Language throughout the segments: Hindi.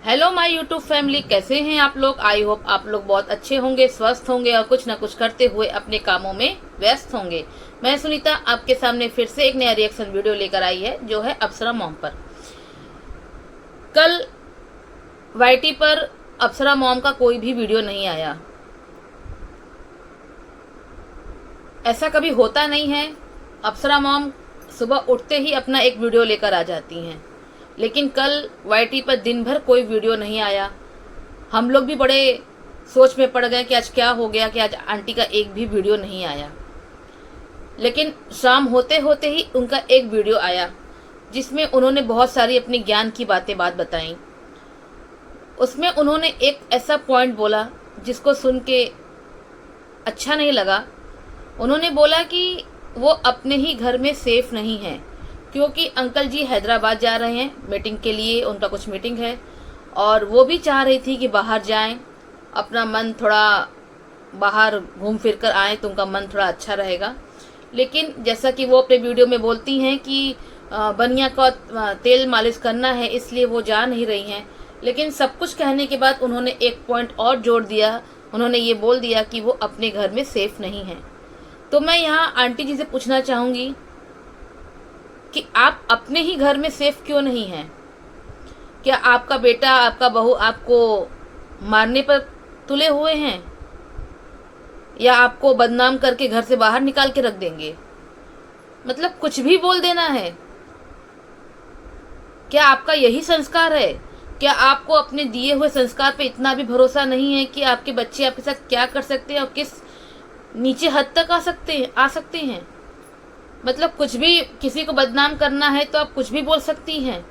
हेलो माय यूट्यूब फैमिली, कैसे हैं आप लोग। आई होप आप लोग बहुत अच्छे होंगे, स्वस्थ होंगे और कुछ ना कुछ करते हुए अपने कामों में व्यस्त होंगे। मैं सुनीता आपके सामने फिर से एक नया रिएक्शन वीडियो लेकर आई है, जो है अप्सरा मॉम पर। कल वाईटी पर अप्सरा मॉम का कोई भी वीडियो नहीं आया। ऐसा कभी होता नहीं है। अप्सरा मॉम सुबह उठते ही अपना एक वीडियो लेकर आ जाती हैं, लेकिन कल वाईटी पर दिन भर कोई वीडियो नहीं आया। हम लोग भी बड़े सोच में पड़ गए कि आज क्या हो गया कि आज आंटी का एक भी वीडियो नहीं आया। लेकिन शाम होते होते ही उनका एक वीडियो आया, जिसमें उन्होंने बहुत सारी अपनी ज्ञान की बात बताई। उसमें उन्होंने एक ऐसा पॉइंट बोला जिसको सुन के अच्छा नहीं लगा। उन्होंने बोला कि वो अपने ही घर में सेफ नहीं है, क्योंकि अंकल जी हैदराबाद जा रहे हैं मीटिंग के लिए, उनका कुछ मीटिंग है और वो भी चाह रही थी कि बाहर जाएं, अपना मन थोड़ा बाहर घूम फिर कर आएँ तो उनका मन थोड़ा अच्छा रहेगा। लेकिन जैसा कि वो अपने वीडियो में बोलती हैं कि बनिया का तेल मालिश करना है, इसलिए वो जा नहीं रही हैं। लेकिन सब कुछ कहने के बाद उन्होंने एक पॉइंट और जोड़ दिया। उन्होंने ये बोल दिया कि वो अपने घर में सेफ नहीं हैं। तो मैं यहाँ आंटी जी से पूछना चाहूँगी कि आप अपने ही घर में सेफ क्यों नहीं हैं? क्या आपका बेटा, आपका बहू आपको मारने पर तुले हुए हैं, या आपको बदनाम करके घर से बाहर निकाल के रख देंगे? मतलब कुछ भी बोल देना है। क्या आपका यही संस्कार है? क्या आपको अपने दिए हुए संस्कार पे इतना भी भरोसा नहीं है कि आपके बच्चे आपके साथ क्या कर सकते हैं और किस नीचे हद तक आ सकते हैं? मतलब कुछ भी किसी को बदनाम करना है तो आप कुछ भी बोल सकती हैं।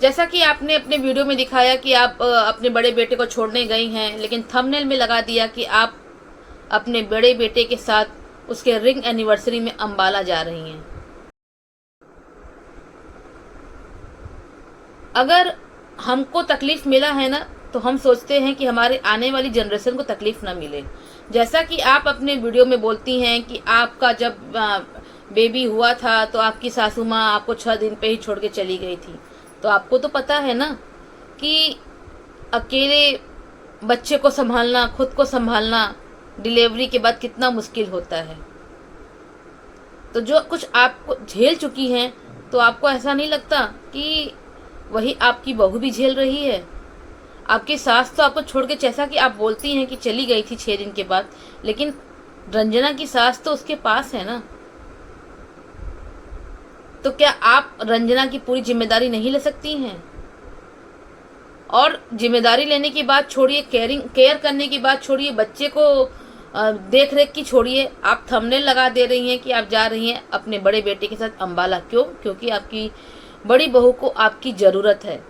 जैसा कि आपने अपने वीडियो में दिखाया कि आप अपने बड़े बेटे को छोड़ने गई हैं, लेकिन थंबनेल में लगा दिया कि आप अपने बड़े बेटे के साथ उसके रिंग एनिवर्सरी में अंबाला जा रही हैं। अगर हमको तकलीफ मिला है ना, तो हम सोचते हैं कि हमारे आने वाली जनरेशन को तकलीफ ना मिले। जैसा कि आप अपने वीडियो में बोलती हैं कि आपका जब बेबी हुआ था तो आपकी सासू माँ आपको 6 दिन पे ही छोड़ के चली गई थी। तो आपको तो पता है ना कि अकेले बच्चे को संभालना, खुद को संभालना डिलीवरी के बाद कितना मुश्किल होता है। तो जो कुछ आप झेल चुकी हैं, तो आपको ऐसा नहीं लगता कि वही आपकी बहू भी झेल रही है? आपकी सास तो आपको छोड़ के, जैसा कि आप बोलती हैं कि चली गई थी 6 दिन के बाद, लेकिन रंजना की सास तो उसके पास है ना। तो क्या आप रंजना की पूरी जिम्मेदारी नहीं ले सकती हैं? और जिम्मेदारी लेने की बात छोड़िए, केयर करने की बात छोड़िए, बच्चे को देख रेख की छोड़िए, आप थंबनेल लगा दे रही हैं कि आप जा रही हैं अपने बड़े बेटे के साथ अंबाला। क्यों? क्योंकि आपकी बड़ी बहू को आपकी ज़रूरत है।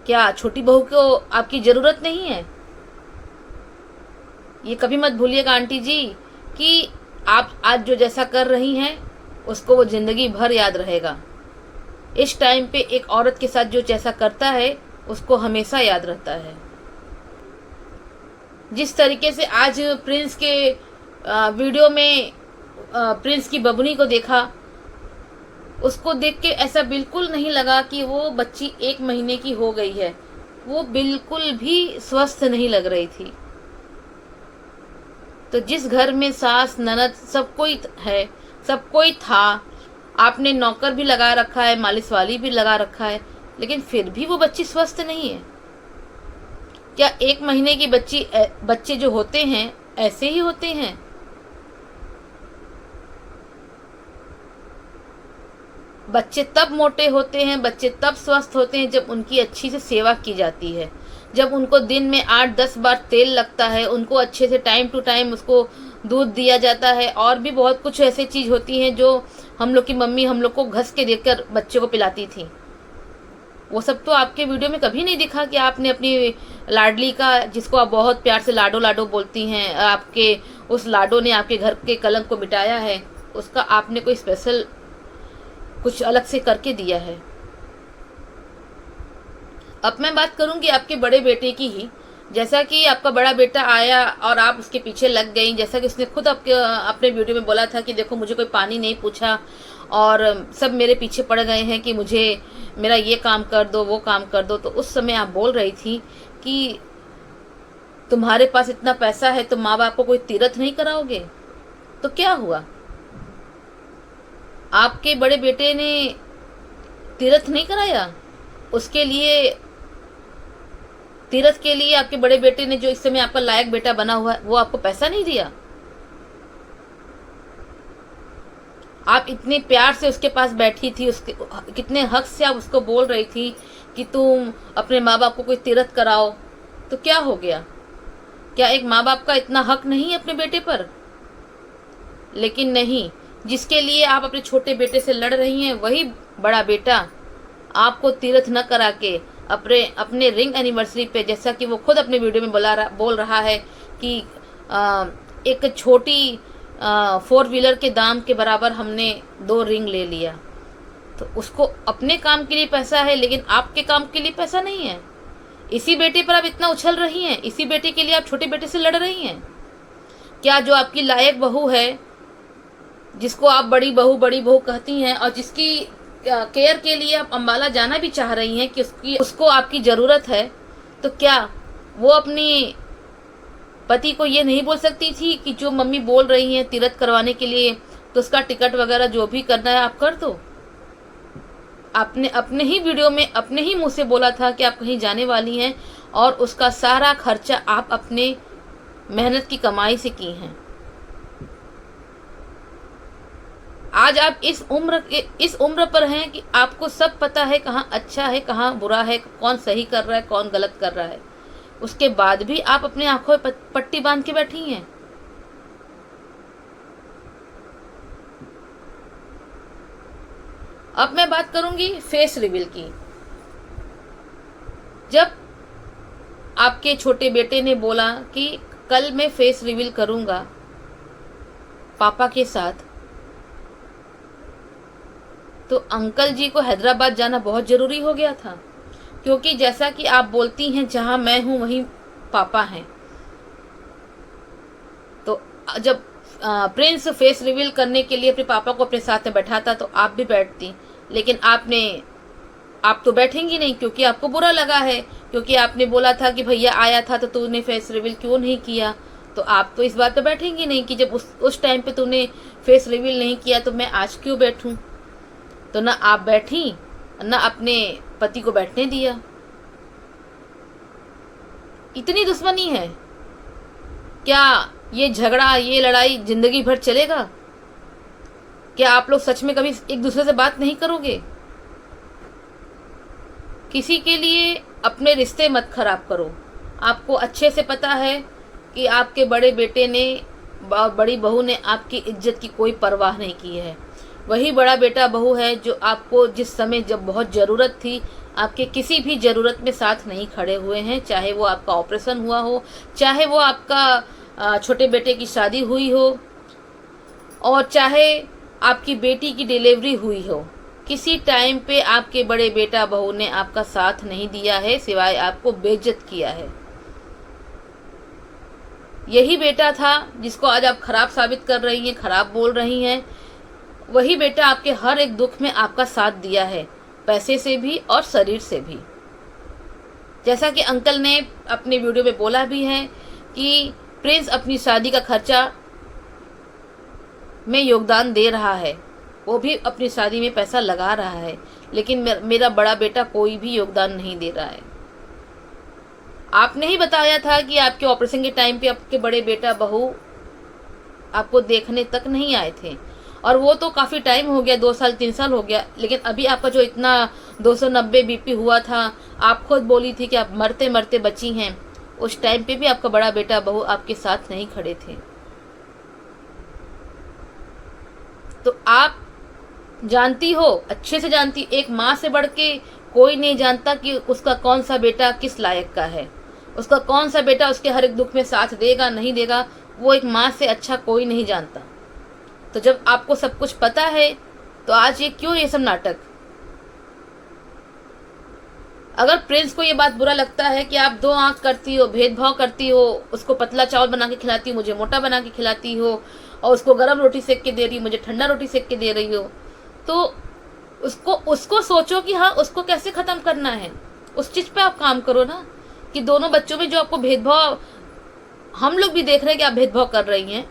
क्या छोटी बहू को आपकी ज़रूरत नहीं है? ये कभी मत भूलिएगा आंटी जी कि आप आज जो जैसा कर रही हैं उसको वो ज़िंदगी भर याद रहेगा। इस टाइम पे एक औरत के साथ जो जैसा करता है उसको हमेशा याद रहता है। जिस तरीके से आज प्रिंस के वीडियो में प्रिंस की बबुनी को देखा, उसको देख के ऐसा बिल्कुल नहीं लगा कि वो बच्ची 1 महीने की हो गई है। वो बिल्कुल भी स्वस्थ नहीं लग रही थी। तो जिस घर में सास ननद सब कोई है, सब कोई था, आपने नौकर भी लगा रखा है, मालिश वाली भी लगा रखा है, लेकिन फिर भी वो बच्ची स्वस्थ नहीं है। क्या 1 महीने की बच्चे जो होते हैं ऐसे ही होते हैं? बच्चे तब मोटे होते हैं, बच्चे तब स्वस्थ होते हैं जब उनकी अच्छी से सेवा की जाती है, जब उनको दिन में 8-10 बार तेल लगता है, उनको अच्छे से टाइम टू टाइम उसको दूध दिया जाता है, और भी बहुत कुछ ऐसे चीज़ होती हैं जो हम लोग की मम्मी हम लोग को घस के देकर बच्चे को पिलाती थी। वो सब तो आपके वीडियो में कभी नहीं दिखा कि आपने अपनी लाडली का, जिसको आप बहुत प्यार से लाडो लाडो बोलती हैं, आपके उस लाडो ने आपके घर के कलंक को मिटाया है, उसका आपने कोई स्पेशल कुछ अलग से करके दिया है। अब मैं बात करूंगी आपके बड़े बेटे की ही। जैसा कि आपका बड़ा बेटा आया और आप उसके पीछे लग गई, जैसा कि उसने खुद आपके अपने वीडियो में बोला था कि देखो मुझे कोई पानी नहीं पूछा और सब मेरे पीछे पड़ गए हैं कि मुझे मेरा ये काम कर दो, वो काम कर दो। तो उस समय आप बोल रही थी कि तुम्हारे पास इतना पैसा है तो माँ बाप को कोई तीर्थ नहीं कराओगे। तो क्या हुआ? आपके बड़े बेटे ने तीर्थ नहीं कराया? उसके लिए, तीर्थ के लिए आपके बड़े बेटे ने, जो इस समय आपका लायक बेटा बना हुआ है, वो आपको पैसा नहीं दिया? आप इतने प्यार से उसके पास बैठी थी, उसके कितने हक से आप उसको बोल रही थी कि तुम अपने माँ बाप को कोई तीर्थ कराओ। तो क्या हो गया? क्या एक माँ बाप का इतना हक नहीं है अपने बेटे पर? लेकिन नहीं, जिसके लिए आप अपने छोटे बेटे से लड़ रही हैं, वही बड़ा बेटा आपको तीर्थ न करा के अपने रिंग एनिवर्सरी पे, जैसा कि वो खुद अपने वीडियो में बोल रहा है कि एक छोटी 4 व्हीलर के दाम के बराबर हमने 2 रिंग ले लिया। तो उसको अपने काम के लिए पैसा है, लेकिन आपके काम के लिए पैसा नहीं है। इसी बेटे पर आप इतना उछल रही हैं, इसी बेटे के लिए आप छोटे बेटे से लड़ रही हैं। क्या जो आपकी लायक बहू है, जिसको आप बड़ी बहू कहती हैं, और जिसकी केयर के लिए आप अम्बाला जाना भी चाह रही हैं कि उसको आपकी ज़रूरत है, तो क्या वो अपनी पति को ये नहीं बोल सकती थी कि जो मम्मी बोल रही हैं तीर्थ करवाने के लिए, तो उसका टिकट वगैरह जो भी करना है आप कर दो? आपने अपने ही वीडियो में अपने ही मुंह से बोला था कि आप कहीं जाने वाली हैं, और उसका सारा खर्चा आप अपने मेहनत की कमाई से की हैं। आज आप इस उम्र पर हैं कि आपको सब पता है, कहाँ अच्छा है कहाँ बुरा है, कौन सही कर रहा है कौन गलत कर रहा है। उसके बाद भी आप अपने आंखों में पट्टी बांध के बैठी हैं। अब मैं बात करूंगी फेस रिवील की। जब आपके छोटे बेटे ने बोला कि कल मैं फेस रिवील करूंगा पापा के साथ, तो अंकल जी को हैदराबाद जाना बहुत ज़रूरी हो गया था, क्योंकि जैसा कि आप बोलती हैं जहाँ मैं हूँ वहीं पापा हैं। तो जब प्रिंस फेस रिवील करने के लिए अपने पापा को अपने साथ में बैठाता तो आप भी बैठती, लेकिन आप तो बैठेंगी नहीं, क्योंकि आपको बुरा लगा है, क्योंकि आपने बोला था कि भैया आया था तो तूने फेस रिवील क्यों नहीं किया। तो आप तो इस बात पे बैठेंगी नहीं कि जब उस टाइम पे तूने फेस रिवील नहीं किया तो मैं आज क्यों बैठूं। तो ना आप बैठी, ना अपने पति को बैठने दिया। इतनी दुश्मनी है क्या? ये झगड़ा, ये लड़ाई जिंदगी भर चलेगा? क्या आप लोग सच में कभी एक दूसरे से बात नहीं करोगे? किसी के लिए अपने रिश्ते मत खराब करो। आपको अच्छे से पता है कि आपके बड़े बेटे ने, बड़ी बहू ने आपकी इज्जत की कोई परवाह नहीं की है। वही बड़ा बेटा बहू है जो आपको जिस समय जब बहुत ज़रूरत थी, आपके किसी भी ज़रूरत में साथ नहीं खड़े हुए हैं। चाहे वो आपका ऑपरेशन हुआ हो, चाहे वो आपका छोटे बेटे की शादी हुई हो, और चाहे आपकी बेटी की डिलीवरी हुई हो, किसी टाइम पे आपके बड़े बेटा बहू ने आपका साथ नहीं दिया है, सिवाय आपको बेइज्जत किया है। यही बेटा था जिसको आज आप खराब साबित कर रही हैं, खराब बोल रही हैं। वही बेटा आपके हर एक दुख में आपका साथ दिया है, पैसे से भी और शरीर से भी। जैसा कि अंकल ने अपने वीडियो में बोला भी है कि प्रिंस अपनी शादी का खर्चा में योगदान दे रहा है, वो भी अपनी शादी में पैसा लगा रहा है, लेकिन मेरा बड़ा बेटा कोई भी योगदान नहीं दे रहा है। आपने ही बताया था कि आपके ऑपरेशन के टाइम पे आपके बड़े बेटा बहू आपको देखने तक नहीं आए थे, और वो तो काफ़ी टाइम हो गया, 2 साल 3 साल हो गया। लेकिन अभी आपका जो इतना 290 बीपी हुआ था, आप खुद बोली थी कि आप मरते मरते बची हैं, उस टाइम पे भी आपका बड़ा बेटा बहू आपके साथ नहीं खड़े थे। तो आप जानती हो, अच्छे से जानती, एक माँ से बढ़ के कोई नहीं जानता कि उसका कौन सा बेटा किस लायक का है, उसका कौन सा बेटा उसके हर एक दुख में साथ देगा नहीं देगा, वो एक माँ से अच्छा कोई नहीं जानता। तो जब आपको सब कुछ पता है तो आज ये सब नाटक? अगर प्रिंस को ये बात बुरा लगता है कि आप 2 आंख करती हो, भेदभाव करती हो, उसको पतला चावल बना के खिलाती हो, मुझे मोटा बना के खिलाती हो, और उसको गर्म रोटी सेक के दे रही हो, मुझे ठंडा रोटी सेक के दे रही हो, तो उसको उसको सोचो कि हाँ उसको कैसे ख़त्म करना है, उस चीज़ पे आप काम करो ना। कि दोनों बच्चों में जो आपको भेदभाव हम लोग भी देख रहे हैं कि आप भेदभाव कर रही हैं,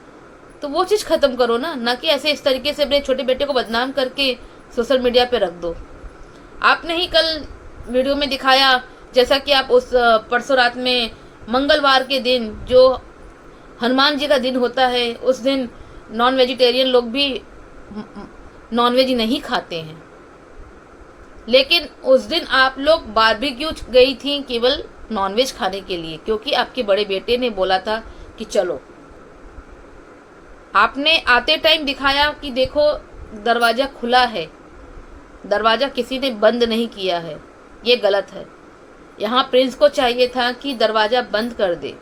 तो वो चीज़ ख़त्म करो ना कि ऐसे इस तरीके से अपने छोटे बेटे को बदनाम करके सोशल मीडिया पे रख दो। आपने ही कल वीडियो में दिखाया, जैसा कि आप उस परसों रात में मंगलवार के दिन जो हनुमान जी का दिन होता है, उस दिन नॉन वेजिटेरियन लोग भी नॉन वेज नहीं खाते हैं, लेकिन उस दिन आप लोग बारबेक्यू गई थी केवल नॉनवेज खाने के लिए, क्योंकि आपके बड़े बेटे ने बोला था कि चलो। आपने आते टाइम दिखाया कि देखो दरवाज़ा खुला है, दरवाज़ा किसी ने बंद नहीं किया है, ये गलत है। यहाँ प्रिंस को चाहिए था कि दरवाज़ा बंद कर दे,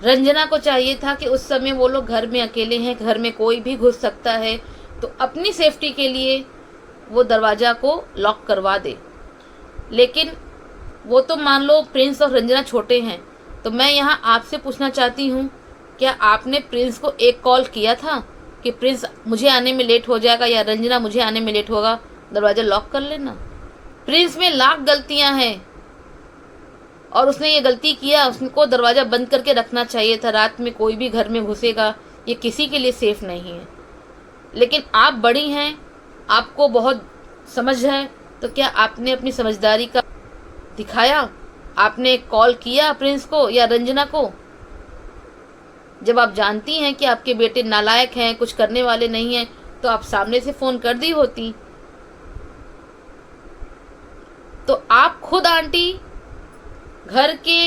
रंजना को चाहिए था कि उस समय वो लोग घर में अकेले हैं, घर में कोई भी घुस सकता है, तो अपनी सेफ्टी के लिए वो दरवाज़ा को लॉक करवा दे। लेकिन वो तो मान लो प्रिंस और रंजना छोटे हैं, तो मैं यहाँ आपसे पूछना चाहती हूँ, क्या आपने प्रिंस को एक कॉल किया था कि प्रिंस मुझे आने में लेट हो जाएगा या रंजना मुझे आने में लेट होगा, दरवाज़ा लॉक कर लेना। प्रिंस में लाख गलतियाँ हैं और उसने ये गलती किया, उसको दरवाज़ा बंद करके रखना चाहिए था। रात में कोई भी घर में घुसेगा, ये किसी के लिए सेफ़ नहीं है। लेकिन आप बड़ी हैं, आपको बहुत समझ है, तो क्या आपने अपनी समझदारी का दिखाया? आपने कॉल किया प्रिंस को या रंजना को? जब आप जानती हैं कि आपके बेटे नालायक हैं, कुछ करने वाले नहीं हैं, तो आप सामने से फ़ोन कर दी होती। तो आप खुद आंटी घर के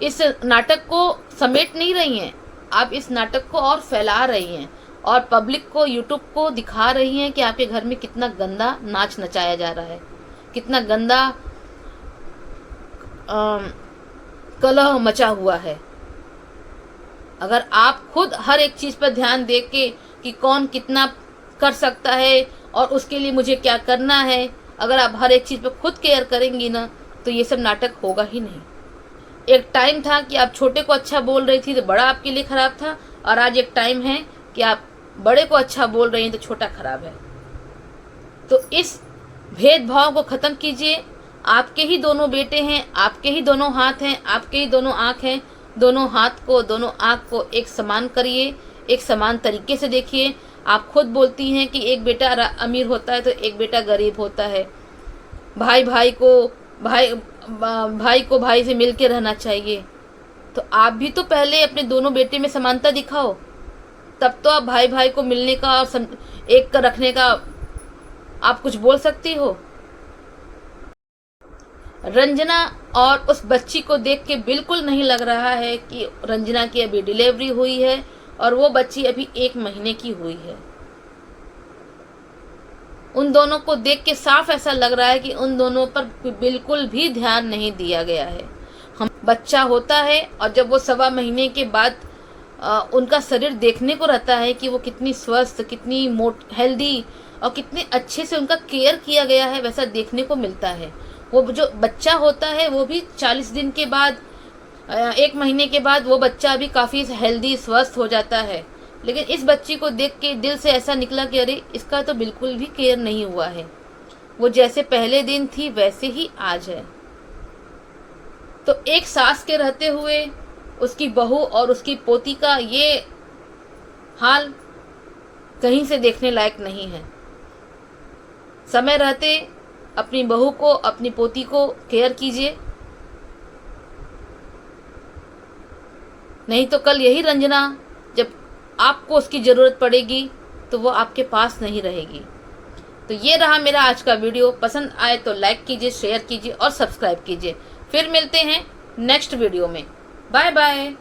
इस नाटक को समेट नहीं रही हैं, आप इस नाटक को और फैला रही हैं और पब्लिक को, यूट्यूब को दिखा रही हैं कि आपके घर में कितना गंदा नाच नचाया जा रहा है, कितना गंदा कलह मचा हुआ है। अगर आप खुद हर एक चीज़ पर ध्यान दे के कि कौन कितना कर सकता है और उसके लिए मुझे क्या करना है, अगर आप हर एक चीज़ पर खुद केयर करेंगी ना, तो ये सब नाटक होगा ही नहीं। एक टाइम था कि आप छोटे को अच्छा बोल रही थी तो बड़ा आपके लिए ख़राब था, और आज एक टाइम है कि आप बड़े को अच्छा बोल रही हैं तो छोटा ख़राब है। तो इस भेदभाव को ख़त्म कीजिए। आपके ही दोनों बेटे हैं, आपके ही दोनों हाथ हैं, आपके ही दोनों आँख हैं। दोनों हाथ को, दोनों आँख को एक समान करिए, एक समान तरीके से देखिए। आप खुद बोलती हैं कि एक बेटा अमीर होता है तो एक बेटा गरीब होता है। भाई को भाई से मिल के रहना चाहिए। तो आप भी तो पहले अपने दोनों बेटे में समानता दिखाओ, तब तो आप भाई को मिलने का और एक का रखने का आप कुछ बोल सकती हो। रंजना और उस बच्ची को देख के बिल्कुल नहीं लग रहा है कि रंजना की अभी डिलीवरी हुई है और वो बच्ची अभी 1 महीने की हुई है। उन दोनों को देख के साफ ऐसा लग रहा है कि उन दोनों पर बिल्कुल भी ध्यान नहीं दिया गया है। हम बच्चा होता है और जब वो 1.25 महीने के बाद उनका शरीर देखने को रहता है कि वो कितनी स्वस्थ, कितनी हेल्दी और कितने अच्छे से उनका केयर किया गया है, वैसा देखने को मिलता है। वो जो बच्चा होता है वो भी 40 दिन के बाद, 1 महीने के बाद वो बच्चा भी काफ़ी हेल्दी, स्वस्थ हो जाता है। लेकिन इस बच्ची को देख के दिल से ऐसा निकला कि अरे इसका तो बिल्कुल भी केयर नहीं हुआ है, वो जैसे पहले दिन थी वैसे ही आज है। तो एक सास के रहते हुए उसकी बहू और उसकी पोती का ये हाल कहीं से देखने लायक नहीं है। समय रहते अपनी बहू को, अपनी पोती को केयर कीजिए, नहीं तो कल यही रंजना जब आपको उसकी ज़रूरत पड़ेगी तो वो आपके पास नहीं रहेगी। तो ये रहा मेरा आज का वीडियो। पसंद आए तो लाइक कीजिए, शेयर कीजिए और सब्सक्राइब कीजिए। फिर मिलते हैं नेक्स्ट वीडियो में। Bye bye.